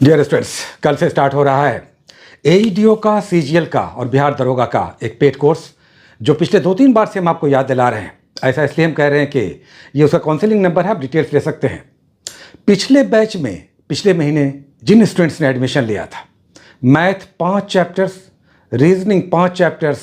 Dear students, कल से start हो रहा है एईडीओ का, सीजीएल का और बिहार दरोगा का एक पेड कोर्स जो पिछले 2-3 बार से हम आपको याद दिला रहे हैं। ऐसा इसलिए हम कह रहे हैं कि ये उसका काउंसलिंग नंबर है, आप डिटेल्स ले सकते हैं। पिछले बैच में पिछले महीने जिन स्टूडेंट्स ने एडमिशन लिया था, math 5 chapters, reasoning 5 chapters,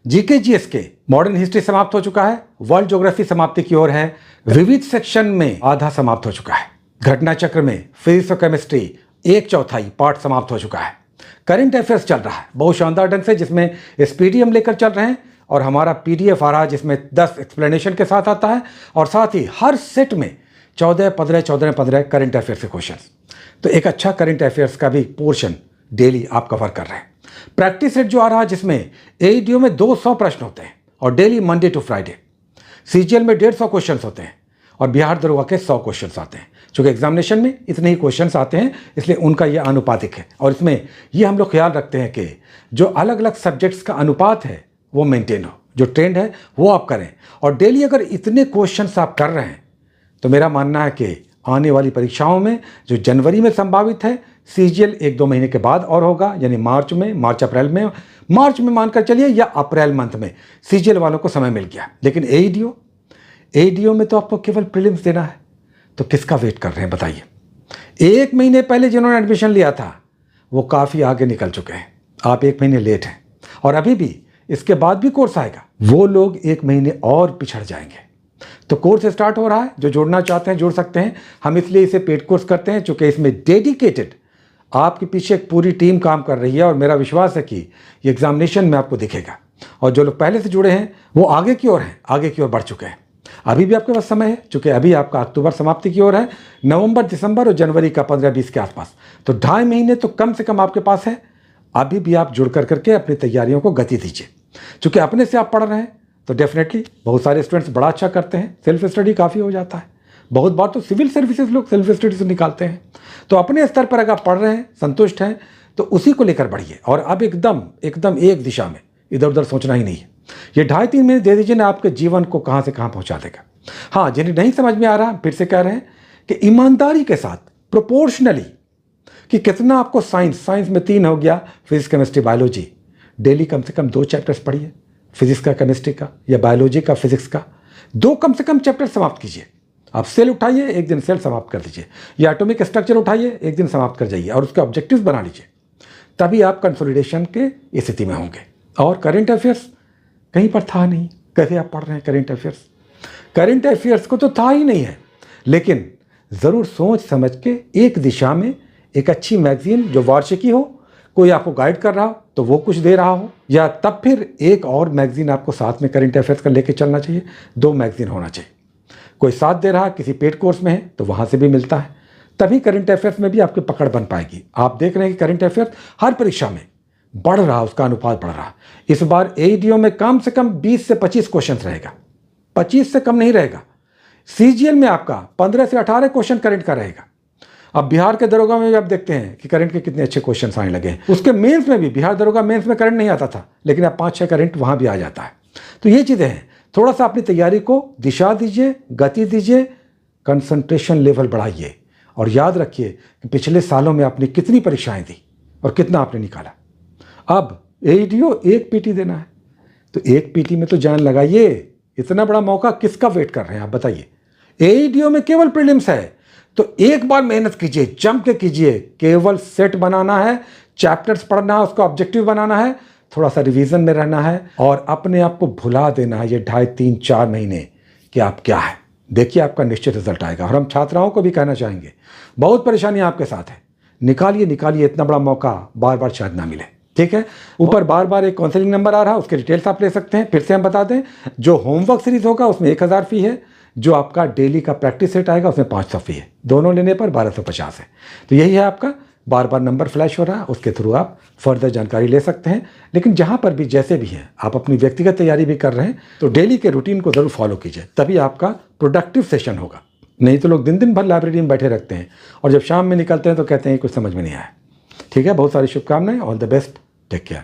GK GS के मॉडर्न हिस्ट्री समाप्त हो चुका है, वर्ल्ड ज्योग्राफी समाप्ति की ओर है, विविध सेक्शन में आधा समाप्त हो चुका है, घटना चक्र में फिजिक्स और केमिस्ट्री 1/4 पार्ट समाप्त हो चुका है। करंट अफेयर्स चल रहा है बहुत शानदार ढंग से, जिसमें स्पीडी हम लेकर चल रहे हैं और हमारा पीडीएफ आ रहा है जिसमें 10 एक्सप्लेनेशन के साथ आता है और साथ ही हर सेट में 14-15 करंट अफेयर्स के क्वेश्चन। तो एक अच्छा करंट अफेयर्स का भी पोर्शन डेली आप कवर कर रहे हैं। प्रैक्टिस सेट जो आ रहा है जिसमें एईडीओ में 200 प्रश्न होते हैं और daily Monday to Friday, CGL में 150 क्वेश्चन होते हैं और बिहार दरोगा के 100 क्वेश्चन आते हैं। चूँकि एग्जामिनेशन में इतने ही क्वेश्चंस आते हैं इसलिए उनका ये अनुपातिक है और इसमें ये हम लोग ख्याल रखते हैं कि जो अलग अलग सब्जेक्ट्स का अनुपात है वो मेंटेन हो, जो ट्रेंड है वो आप करें। और डेली अगर इतने क्वेश्चंस आप कर रहे हैं तो मेरा मानना है कि आने वाली परीक्षाओं में जो जनवरी में संभावित है, सीजीएल 1-2 महीने के बाद और होगा, यानी मार्च अप्रैल में मानकर चलिए या अप्रैल मंथ में सीजीएल वालों को समय मिल गया। लेकिन एईडीओ में तो आपको केवल प्रीलिम्स देना है, तो किसका वेट कर रहे हैं बताइए। 1 महीने पहले जिन्होंने एडमिशन लिया था वो काफ़ी आगे निकल चुके हैं, आप 1 महीने लेट हैं और अभी भी इसके बाद भी कोर्स आएगा, वो लोग 1 महीने और पिछड़ जाएंगे। तो कोर्स स्टार्ट हो रहा है, जो जुड़ना चाहते हैं जुड़ सकते हैं। हम इसलिए इसे पेड कोर्स करते हैं चूँकि इसमें डेडिकेटेड आपके पीछे एक पूरी टीम काम कर रही है और मेरा विश्वास है कि ये एग्जामिनेशन में आपको दिखेगा। और जो लोग पहले से जुड़े हैं वो आगे की ओर हैं, आगे की ओर बढ़ चुके हैं। अभी भी आपके पास समय है चूँकि अभी आपका अक्टूबर समाप्ति की ओर है, नवंबर, दिसंबर और जनवरी का 15-20 के आसपास, तो 2.5 महीने तो कम से कम आपके पास है। अभी भी आप जुड़ करके अपनी तैयारियों को गति दीजिए। चूँकि अपने से आप पढ़ रहे हैं तो डेफिनेटली बहुत सारे स्टूडेंट्स बड़ा अच्छा करते हैं, सेल्फ स्टडी काफ़ी हो जाता है। बहुत बार तो सिविल सर्विसेज लोग सेल्फ स्टडी से निकालते हैं। तो अपने स्तर पर अगर आप पढ़ रहे हैं, संतुष्ट हैं, तो उसी को लेकर बढ़िए और अब एकदम एक दिशा में, इधर उधर सोचना ही नहीं है। ये 2.5-3 महीने दे दीजिए ना, आपके जीवन को कहाँ से कहाँ पहुँचा देगा। हाँ, जिन्हें नहीं समझ में आ रहा, फिर से कह रहे हैं कि ईमानदारी के साथ प्रोपोर्शनली कि कितना आपको साइंस में 3 हो गया, फिजिक्स, केमिस्ट्री, बायोलॉजी, डेली कम से कम 2 चैप्टर्स पढ़िए, फिजिक्स का, केमिस्ट्री का या बायोलॉजी का, फिजिक्स का 2 कम से कम चैप्टर समाप्त कीजिए। आप सेल उठाइए, एक दिन सेल समाप्त कर दीजिए, या एटॉमिक स्ट्रक्चर उठाइए, एक दिन समाप्त कर जाइए और उसके ऑब्जेक्टिव्स बना लीजिए। तभी आप कंसोलिडेशन के स्थिति में होंगे। और करंट अफेयर्स कहीं पर था नहीं, कैसे आप पढ़ रहे हैं करंट अफेयर्स को तो था ही नहीं है। लेकिन ज़रूर सोच समझ के एक दिशा में एक अच्छी मैगजीन जो वार्षिकी हो, कोई आपको गाइड कर रहा हो तो वो कुछ दे रहा हो, या तब फिर एक और मैगजीन आपको साथ में करंट अफेयर्स का लेके चलना चाहिए। 2 मैगजीन होना चाहिए। कोई साथ दे रहा है, किसी पेड कोर्स में है तो वहाँ से भी मिलता है, तभी करंट अफेयर्स में भी आपकी पकड़ बन पाएगी। आप देख रहे हैं कि करंट अफेयर्स हर परीक्षा में बढ़ रहा, उसका अनुपात बढ़ रहा। इस बार एईडीओ में कम से कम 20 से 25 क्वेश्चन रहेगा, 25 से कम नहीं रहेगा। सीजीएल में आपका 15 से 18 क्वेश्चन करंट का रहेगा। अब बिहार के दरोगा में भी आप देखते हैं कि करंट के कितने अच्छे क्वेश्चन आने लगे हैं। उसके मेंस में भी, बिहार दरोगा मेंस में करंट नहीं आता था, लेकिन अब 5-6 करंट वहाँ भी आ जाता है। तो ये चीज़ें हैं, थोड़ा सा अपनी तैयारी को दिशा दीजिए, गति दीजिए, कंसंट्रेशन लेवल बढ़ाइए और याद रखिए कि पिछले सालों में आपने कितनी परीक्षाएं दी और कितना आपने निकाला। अब एईडीओ 1 पीटी देना है तो 1 पीटी में तो जान लगाइए। इतना बड़ा मौका किसका वेट कर रहे हैं आप बताइए। एईडीओ में केवल प्रीलिम्स है तो एक बार मेहनत कीजिए, जम के कीजिए। केवल सेट बनाना है, चैप्टर्स पढ़ना है, उसका ऑब्जेक्टिव बनाना है, थोड़ा सा रिवीजन में रहना है और अपने आप को भुला देना है ये 2.5-3-4 महीने कि आप क्या है। देखिए आपका निश्चित रिजल्ट आएगा। और हम छात्राओं को भी कहना चाहेंगे, बहुत परेशानी आपके साथ है, निकालिए, इतना बड़ा मौका बार बार शायद ना मिले। ठीक है, ऊपर बार एक काउंसलिंग नंबर आ रहा है, उसके डिटेल्स आप ले सकते हैं। फिर से हम बता दें, जो होमवर्क सीरीज होगा उसमें 1000 फी है, जो आपका डेली का प्रैक्टिस सेट आएगा उसमें 500 फी है, दोनों लेने पर 1250 है। तो यही है आपका, बार नंबर फ्लैश हो रहा है, उसके थ्रू आप फर्दर जानकारी ले सकते हैं। लेकिन जहाँ पर भी जैसे भी हैं, आप अपनी व्यक्तिगत तैयारी भी कर रहे हैं तो डेली के रूटीन को ज़रूर फॉलो कीजिए, तभी आपका प्रोडक्टिव सेशन होगा। नहीं तो लोग दिन भर लाइब्रेरी में बैठे रखते हैं और जब शाम में निकलते हैं तो कहते हैं कुछ समझ में नहीं आया। ठीक है, बहुत सारी शुभकामनाएं, all the best, take care.